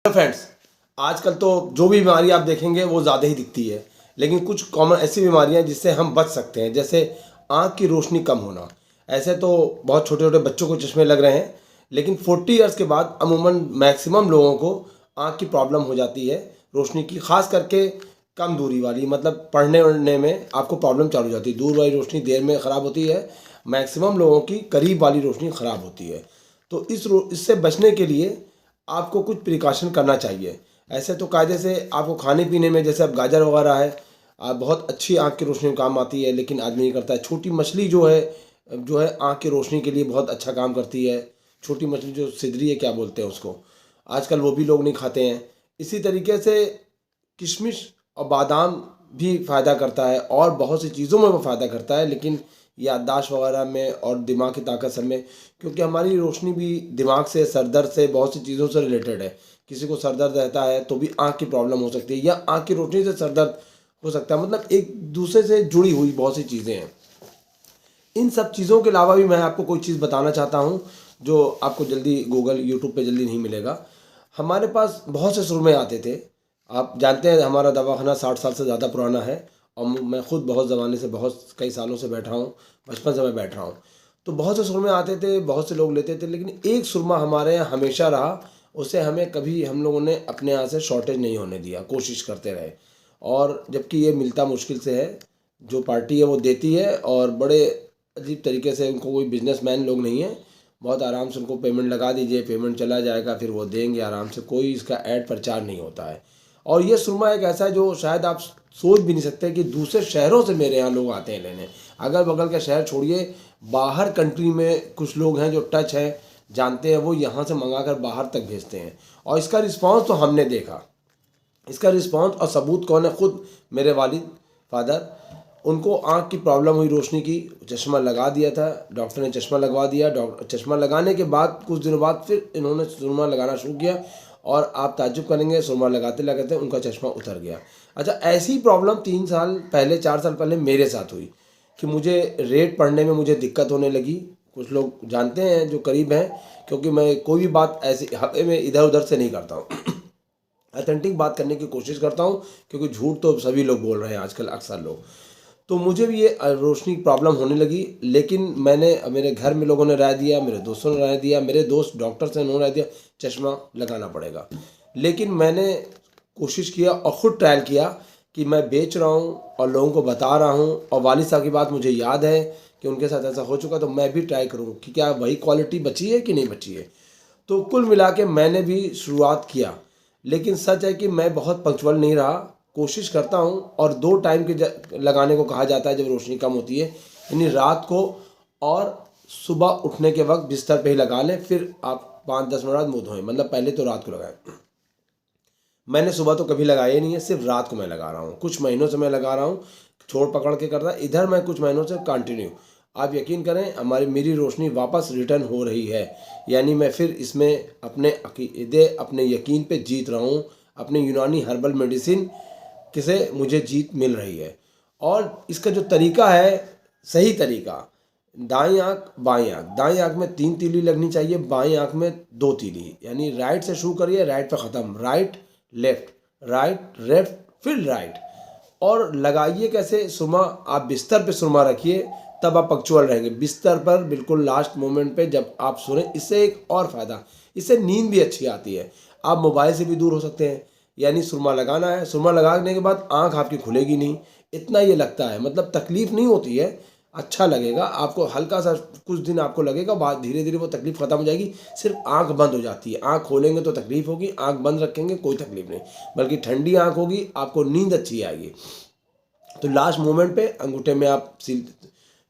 Friends, आजकल तो जो भी बीमारी आप देखेंगे वो ज़्यादा ही दिखती है, लेकिन कुछ कॉमन ऐसी बीमारियां हैं जिससे हम बच सकते हैं, जैसे आँख की रोशनी कम होना। ऐसे तो बहुत छोटे छोटे बच्चों को चश्मे लग रहे हैं, लेकिन 40 ईयर्स के बाद अमूमन मैक्सिमम लोगों को आँख की प्रॉब्लम हो जाती है रोशनी की, खास करके कम दूरी वाली, मतलब पढ़ने वढ़ने में आपको प्रॉब्लम चालू हो जाती है। दूर वाली रोशनी देर में ख़राब होती है, मैक्सिमम लोगों की करीब वाली रोशनी ख़राब होती है। तो इससे बचने के लिए आपको कुछ प्रिकॉशन करना चाहिए। ऐसे तो कायदे से आपको खाने पीने में, जैसे अब गाजर वगैरह है, बहुत अच्छी आँख की रोशनी में काम आती है, लेकिन आदमी नहीं करता है। छोटी मछली जो है आँख की रोशनी के लिए बहुत अच्छा काम करती है। छोटी मछली जो सिधरी है, क्या बोलते हैं उसको, आजकल वो भी लोग नहीं खाते हैं। इसी तरीके से किशमिश और बादाम भी फ़ायदा करता है, और बहुत सी चीज़ों में वो फ़ायदा करता है, लेकिन याददाश्त वगैरह में और दिमाग की ताकत सब में, क्योंकि हमारी रोशनी भी दिमाग से, सर दर्द से, बहुत सी चीज़ों से रिलेटेड है। किसी को सर दर्द रहता है तो भी आँख की प्रॉब्लम हो सकती है, या आँख की रोशनी से सर दर्द हो सकता है। मतलब एक दूसरे से जुड़ी हुई बहुत सी चीज़ें हैं। इन सब चीज़ों के अलावा भी मैं आपको कोई चीज़ बताना चाहता हूँ जो आपको जल्दी गूगल यूट्यूब पे जल्दी नहीं मिलेगा। हमारे पास बहुत से सुरमे आते थे। आप जानते हैं हमारा दवाखाना 60 साल से ज़्यादा पुराना है, और मैं खुद बहुत ज़माने से, बहुत कई सालों से बैठ रहा हूँ, बचपन से मैं बैठ रहा हूँ। तो बहुत से सुरमे आते थे, बहुत से लोग लेते थे, लेकिन एक सुरमा हमारे यहाँ हमेशा रहा। उसे हमें कभी हम लोगों ने अपने यहाँ से शॉर्टेज नहीं होने दिया, कोशिश करते रहे। और जबकि ये मिलता मुश्किल से है, जो पार्टी है वो देती है, और बड़े अजीब तरीके से, उनको कोई बिजनेसमैन लोग नहीं है, बहुत आराम से उनको पेमेंट लगा दीजिए, पेमेंट चला जाएगा, फिर वो देंगे आराम से, कोई इसका ऐड प्रचार नहीं होता है। और ये सुरमा एक ऐसा है जो शायद आप सोच भी नहीं सकते कि दूसरे शहरों से मेरे यहाँ लोग आते हैं लेने। अगल बगल के शहर छोड़िए, बाहर कंट्री में कुछ लोग हैं जो टच हैं, जानते हैं, वो यहाँ से मंगा कर बाहर तक भेजते हैं। और इसका रिस्पांस तो हमने देखा, इसका रिस्पांस और सबूत कौन है, खुद मेरे वालिद फादर, उनको आँख की प्रॉब्लम हुई रोशनी की, चश्मा लगा दिया था, डॉक्टर ने चश्मा लगवा दिया। चश्मा लगाने के बाद कुछ दिनों बाद फिर इन्होंने सुरमा लगाना शुरू किया, और आप ताज्जुब करेंगे, सुरमा लगाते लगाते उनका चश्मा उतर गया। अच्छा, ऐसी प्रॉब्लम 3 साल पहले, 4 साल पहले मेरे साथ हुई कि मुझे रेट पढ़ने में मुझे दिक्कत होने लगी। कुछ लोग जानते हैं जो करीब हैं, क्योंकि मैं कोई भी बात ऐसी हफ्ते में इधर उधर से नहीं करता हूँ। अथेंटिक बात करने की कोशिश करता हूँ, क्योंकि झूठ तो सभी लोग बोल रहे हैं आजकल, अक्सर लोग। तो मुझे भी ये रोशनी की प्रॉब्लम होने लगी, लेकिन मेरे घर में लोगों ने राय दिया, मेरे दोस्तों ने राय दिया, मेरे दोस्त डॉक्टर से, उन्होंने राय दिया चश्मा लगाना पड़ेगा। लेकिन मैंने कोशिश किया और ख़ुद ट्रायल किया कि मैं बेच रहा हूँ और लोगों को बता रहा हूँ, और वालिद साहब की बात मुझे याद है कि उनके साथ ऐसा हो चुका, तो मैं भी ट्राई करूँ कि क्या वही क्वालिटी बची है कि नहीं बची है। तो कुल मिला के मैंने भी शुरुआत किया, लेकिन सच है कि मैं बहुत पंक्चुअल नहीं रहा। कोशिश करता हूँ, और 2 टाइम के लगाने को कहा जाता है जब रोशनी कम होती है, यानी रात को और सुबह उठने के वक्त बिस्तर पे ही लगा लें, फिर आप 5-10 मिनट बाद मुँह धोएं। मतलब पहले तो रात को लगाएं। मैंने सुबह तो कभी लगाया ही नहीं है, सिर्फ रात को मैं लगा रहा हूँ। कुछ महीनों से मैं लगा रहा हूँ, छोड़ पकड़ के कर रहा, इधर मैं कुछ महीनों से कंटिन्यू। आप यकीन करें, मेरी रोशनी वापस रिटर्न हो रही है, यानी मैं फिर इसमें अपने अकीदे, अपने यकीन पे जीत रहा हूँ। अपने यूनानी हर्बल मेडिसिन किसे मुझे जीत मिल रही है। और इसका जो तरीका है, सही तरीका, दाईं आँख बाईं आँख, दाईं आँख में 3 तीली लगनी चाहिए, बाईं आँख में 2 तीली, यानी राइट से शुरू करिए, राइट पे ख़त्म, राइट लेफ्ट, राइट लेफ्ट, फिर राइट। और लगाइए कैसे, सुरमा आप बिस्तर पे सुरमा रखिए, तब आप पंक्चुअल रहेंगे। बिस्तर पर बिल्कुल लास्ट मोमेंट पे जब आप सोने, इससे एक और फ़ायदा, इससे नींद भी अच्छी आती है। आप मोबाइल से भी दूर हो सकते हैं। यानी सुरमा लगाना है, सुरमा लगाने के बाद आँख आपकी खुलेगी नहीं, इतना ये लगता है, मतलब तकलीफ़ नहीं होती है, अच्छा लगेगा आपको, हल्का सा कुछ दिन आपको लगेगा, बाद धीरे धीरे वो तकलीफ़ ख़त्म हो जाएगी। सिर्फ आंख बंद हो जाती है, आंख खोलेंगे तो तकलीफ़ होगी, आंख बंद रखेंगे कोई तकलीफ़ नहीं, बल्कि ठंडी आंख होगी, आपको नींद अच्छी आएगी। तो लास्ट मोमेंट पे अंगूठे में आप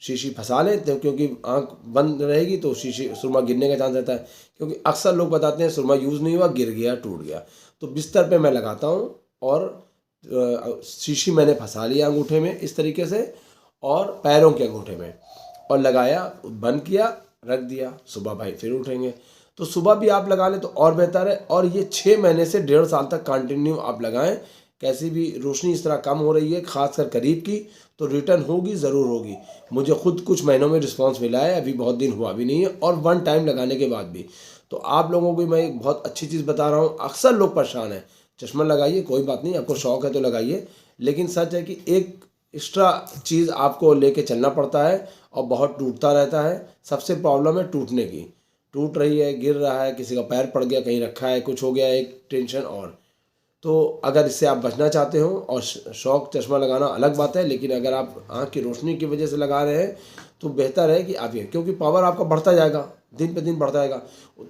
शीशी फंसा लें, तो क्योंकि आंख बंद रहेगी तो शीशी सुरमा गिरने का चांस रहता है, क्योंकि अक्सर लोग बताते हैं सुरमा यूज़ नहीं हुआ, गिर गया, टूट गया। तो बिस्तर पे मैं लगाता हूँ, और शीशी मैंने फंसा लिया अंगूठे में इस तरीके से, और पैरों के अंगूठे में, और लगाया, बंद किया, रख दिया। सुबह भाई फिर उठेंगे, तो सुबह भी आप लगा लें तो और बेहतर है। और ये 6 महीने से 1.5 साल तक कंटिन्यू आप लगाएं। कैसी भी रोशनी इस तरह कम हो रही है, खासकर करीब की, तो रिटर्न होगी, ज़रूर होगी। मुझे खुद कुछ महीनों में रिस्पांस मिला है, अभी बहुत दिन हुआ भी नहीं है, और 1 टाइम लगाने के बाद भी। तो आप लोगों को मैं एक बहुत अच्छी चीज़ बता रहा हूँ। अक्सर लोग परेशान हैं, चश्मा लगाइए, कोई बात नहीं, आपको शौक़ है तो लगाइए, लेकिन सच है कि एक एक्स्ट्रा चीज़ आपको लेके चलना पड़ता है और बहुत टूटता रहता है। सबसे प्रॉब्लम है टूटने की, टूट रही है, गिर रहा है, किसी का पैर पड़ गया, कहीं रखा है, कुछ हो गया, एक टेंशन। और तो अगर इससे आप बचना चाहते हो, और शौक चश्मा लगाना अलग बात है, लेकिन अगर आप आँख की रोशनी की वजह से लगा रहे हैं तो बेहतर है कि आप ये, क्योंकि पावर आपका बढ़ता जाएगा, दिन पे दिन बढ़ता जाएगा,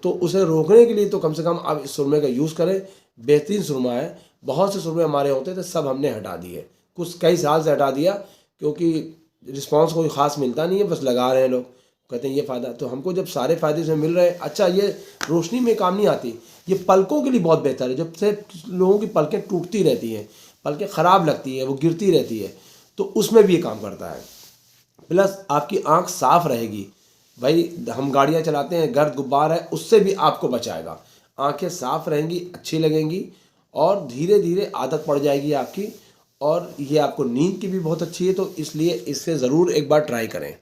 तो उसे रोकने के लिए तो कम से कम आप इस सुरमे का यूज़ करें। बेहतरीन सुरमा है, बहुत से सुरमे हमारे होते थे, सब हमने हटा दिए, कुछ कई साल से हटा दिया, क्योंकि रिस्पॉन्स कोई ख़ास मिलता नहीं है, बस लगा रहे हैं लोग, कहते हैं ये फ़ायदा। तो हमको जब सारे फ़ायदे इसमें मिल रहे हैं, अच्छा ये रोशनी में काम नहीं आती, ये पलकों के लिए बहुत बेहतर है। जब से लोगों की पलकें टूटती रहती हैं, पलकें ख़राब लगती है, वो गिरती रहती है, तो उसमें भी ये काम करता है। प्लस आपकी आँख साफ़ रहेगी। भाई हम गाड़ियाँ चलाते हैं, गर्द गुब्बार है, उससे भी आपको बचाएगा। आँखें साफ़ रहेंगी, अच्छी लगेंगी, और धीरे धीरे आदत पड़ जाएगी आपकी, और ये आपको नींद की भी बहुत अच्छी है, तो इसलिए इससे ज़रूर एक बार ट्राई करें।